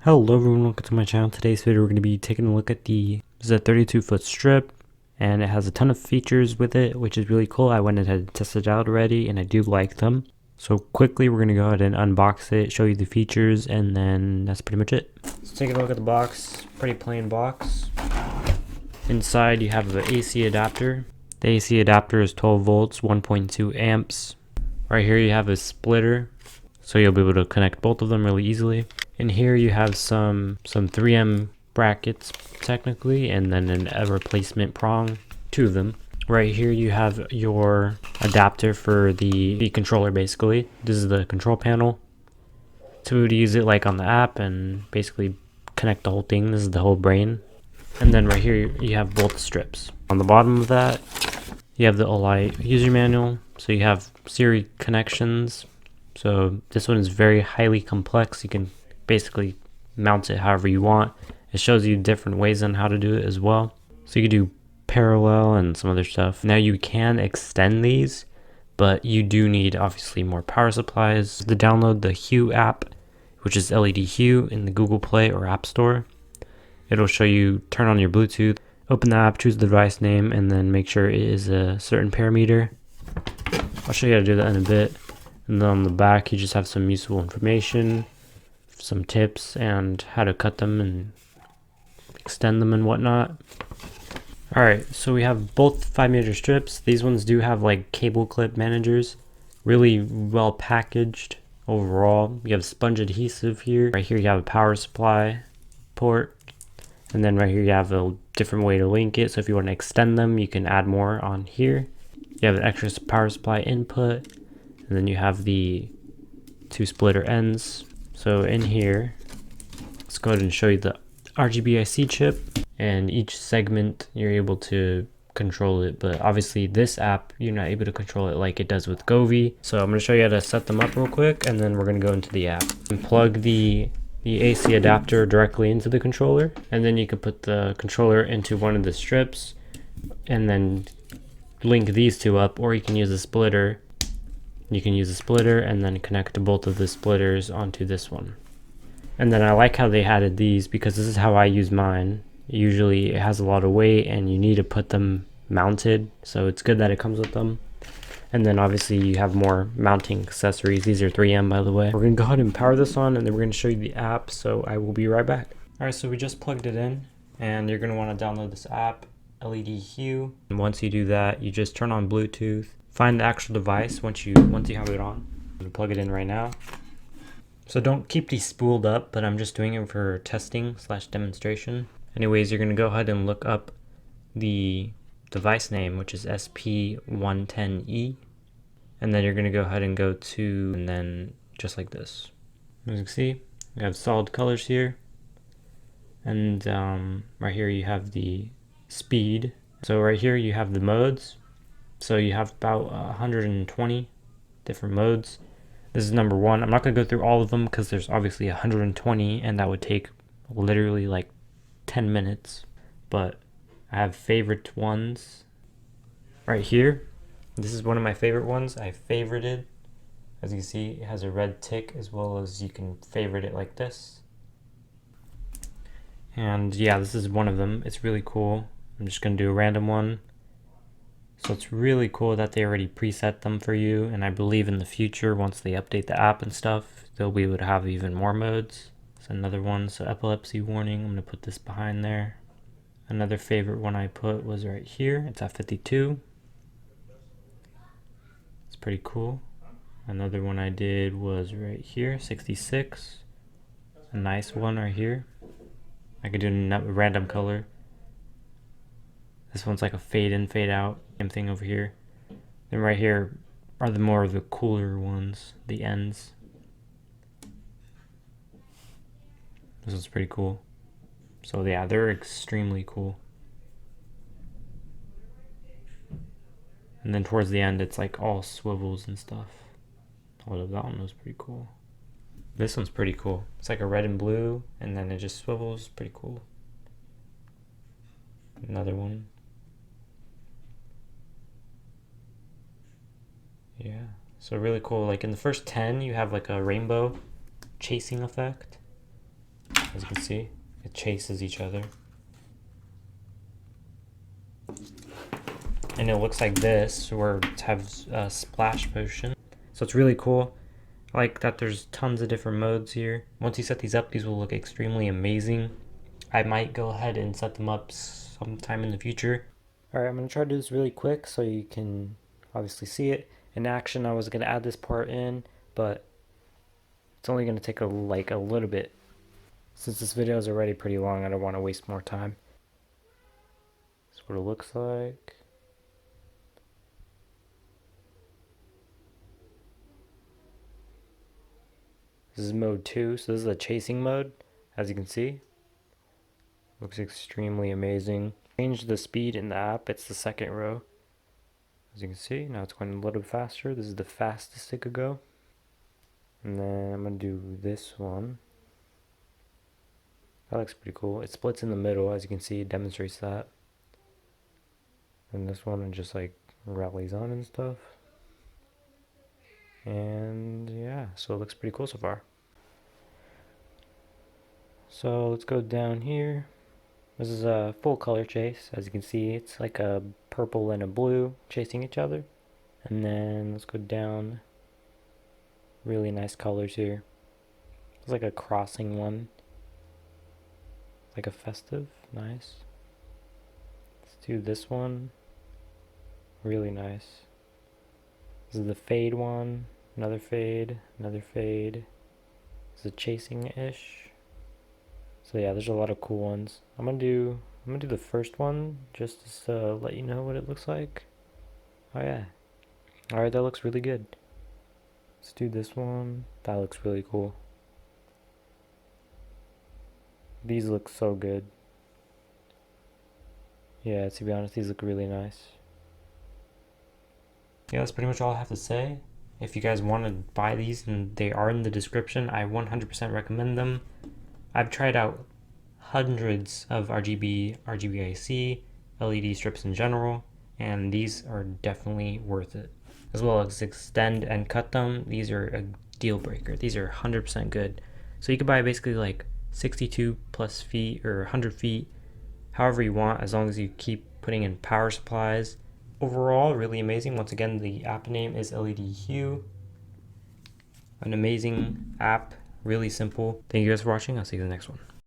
Hello everyone, welcome to my channel. Today's video we're going to be taking a look at this is a 32-foot strip, and it has a ton of features with it, which is really cool. I went ahead and tested it out already, and I do like them. So quickly we're going to go ahead and unbox it, show you the features, and then that's pretty much it. Let's take a look at the box. Pretty plain box. Inside you have the AC adapter. The AC adapter is 12 volts, 1.2 amps. Right here you have a splitter, so you'll be able to connect both of them really easily. In here you have some 3M brackets technically, and then a replacement prong, two of them. Right here you have your adapter for the controller basically. This is the control panel. To use it like on the app and basically connect the whole thing. This is the whole brain. And then right here you have both strips. On the bottom of that you have the ELLight user manual. So you have Siri connections. So this one is very highly complex. You can basically mount it however you want. It shows you different ways on how to do it as well. So you can do parallel and some other stuff. Now you can extend these, but you do need obviously more power supplies. To download the Hue app, which is LED Hue in the Google Play or App Store. It'll show you turn on your Bluetooth, open the app, choose the device name, and then make sure it is a certain parameter. I'll show you how to do that in a bit. And then on the back you just have some useful information, some tips, and how to cut them and extend them and whatnot. Alright, so we have both 5mm strips. These ones do have like cable clip managers. Really well packaged overall. You have sponge adhesive here. Right here you have a power supply port. And then right here you have a different way to link it. So if you want to extend them, you can add more on here. You have an extra power supply input. And then you have the two splitter ends. So in here, let's go ahead and show you the RGBIC chip, and each segment you're able to control it, but obviously this app you're not able to control it like it does with Govee. So I'm going to show you how to set them up real quick, and then we're going to go into the app and plug the AC adapter directly into the controller, and then you can put the controller into one of the strips and then link these two up, or you can use a splitter. You can use a splitter and then connect both of the splitters onto this one. And then I like how they added these, because this is how I use mine. Usually it has a lot of weight and you need to put them mounted, so it's good that it comes with them. And then obviously you have more mounting accessories. These are 3M, by the way. We're gonna go ahead and power this on, and then we're gonna show you the app, so I will be right back. Alright, so we just plugged it in, and you're gonna wanna download this app, LED Hue. And once you do that, you just turn on Bluetooth. Find the actual device once you have it on. I'm gonna plug it in right now. So don't keep these spooled up, but I'm just doing it for testing / demonstration. Anyways, you're gonna go ahead and look up the device name, which is SP110E. And then you're gonna go ahead and go to, and then just like this. As you can see, we have solid colors here. And right here you have the speed. So right here you have the modes. So you have about 120 different modes. This is number 1. I'm not going to go through all of them because there's obviously 120, and that would take literally like 10 minutes. But I have favorite ones right here. This is one of my favorite ones. I favorited. As you can see, it has a red tick, as well as you can favorite it like this. And yeah, this is one of them. It's really cool. I'm just going to do a random one. So it's really cool that they already preset them for you, and I believe in the future, once they update the app and stuff, they'll be able to have even more modes. So another one, so epilepsy warning, I'm going to put this behind there. Another favorite one I put was right here. It's at 52. It's pretty cool. Another one I did was right here, 66. A nice one right here. I could do a random color. This one's like a fade in, fade out. Same thing over here. Then right here are the more of the cooler ones, the ends. This one's pretty cool. So yeah, they're extremely cool. And then towards the end, it's like all swivels and stuff. Oh, that one was pretty cool. This one's pretty cool. It's like a red and blue, and then it just swivels. Pretty cool. Another one. Yeah, so really cool. Like in the first 10 you have like a rainbow chasing effect. As you can see, it chases each other. And it looks like this, where it has a splash motion. So it's really cool. I like that there's tons of different modes here. Once you set these up, these will look extremely amazing. I might go ahead and set them up sometime in the future. Alright, I'm going to try to do this really quick so you can obviously see it. In action, I was going to add this part in, but it's only going to take a little bit. Since this video is already pretty long, I don't want to waste more time. This is what it looks like. This is mode 2, so this is the chasing mode, as you can see. Looks extremely amazing. Change the speed in the app, it's the second row. As you can see, now it's going a little bit faster. This is the fastest it could go. And then I'm going to do this one. That looks pretty cool. It splits in the middle, as you can see, it demonstrates that. And this one it just like rallies on and stuff. And yeah, so it looks pretty cool so far. So let's go down here. This is a full color chase. As you can see, it's like a purple and a blue chasing each other. And then let's go down. Really nice colors here. It's like a crossing one. Like a festive. Nice. Let's do this one. Really nice. This is the fade one. Another fade. Another fade. This is a chasing-ish. So yeah, there's a lot of cool ones. I'm gonna do the first one just to let you know what it looks like. Oh yeah. Alright, that looks really good. Let's do this one. That looks really cool. These look so good. Yeah, to be honest, these look really nice. Yeah, that's pretty much all I have to say. If you guys want to buy these, and they are in the description, I 100% recommend them. I've tried out hundreds of RGBIC, LED strips in general, and these are definitely worth it. As well as extend and cut them, these are a deal breaker. These are 100% good. So you could buy basically like 62 plus feet or 100 feet, however you want, as long as you keep putting in power supplies. Overall, really amazing. Once again, the app name is LED Hue. An amazing app, really simple. Thank you guys for watching. I'll see you in the next one.